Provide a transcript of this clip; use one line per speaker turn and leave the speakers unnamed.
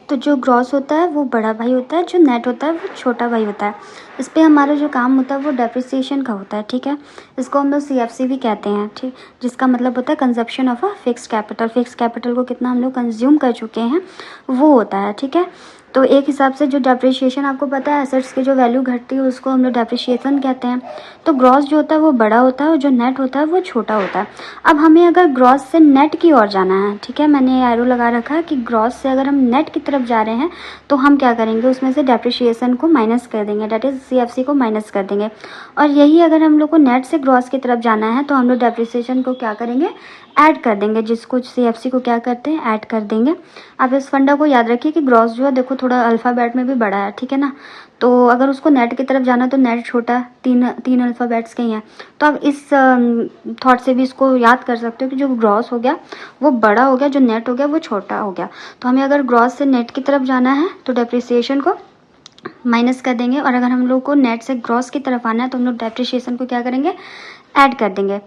तो जो ग्रॉस होता है वो बड़ा भाई होता है, जो नेट होता है वो छोटा भाई होता है। इस पे हमारा जो काम होता है वो डेप्रिसिएशन का होता है, ठीक है। इसको हम लोग CFC भी कहते हैं, ठीक, जिसका मतलब होता है consumption of a fixed capital. Fixed capital को कितना हम लोग कंज्यूम कर चुके हैं वो होता है, ठीक है। तो एक हिसाब से जो डेप्रिसिएशन आपको पता है, एसेट्स की जो वैल्यू घटती है उसको हम लोग डेप्रिसिएशन कहते हैं। तो ग्रॉस जो होता है वो बड़ा होता है और जो नेट होता है वो छोटा होता है। अब हमें अगर ग्रॉस से नेट की ओर जाना है, ठीक है, मैंने एरो लगा रखा है कि ग्रॉस से अगर हम नेट की तरफ जा रहे हैं तो हम क्या करेंगे, उसमें से डेप्रिसिएशन को माइनस कर देंगे, डेट इज CFC को माइनस कर देंगे। और यही अगर हम लोग को नेट से ग्रॉस की तरफ जाना है तो हम लोग डेप्रिसिएशन को क्या करेंगे, ऐड कर देंगे, जिसको CFC को क्या करते हैं, ऐड कर देंगे। आप इस फंडा को याद रखिए कि ग्रॉस जो है देखो थोड़ा अल्फ़ाबेट में भी बड़ा है, ठीक है ना। तो अगर उसको नेट की तरफ जाना तो नेट छोटा, तीन अल्फ़ाबेट्स के ही हैं। तो आप इस थॉट से भी इसको याद कर सकते हो कि जो ग्रॉस हो गया वो बड़ा हो गया, जो नेट हो गया वो छोटा हो गया। तो हमें अगर ग्रॉस से नेट की तरफ जाना है तो डेप्रिसिएशन को माइनस कर देंगे, और अगर हम लोग को नेट से ग्रॉस की तरफ आना है तो हम लोग डेप्रिसिएशन को क्या करेंगे, ऐड कर देंगे।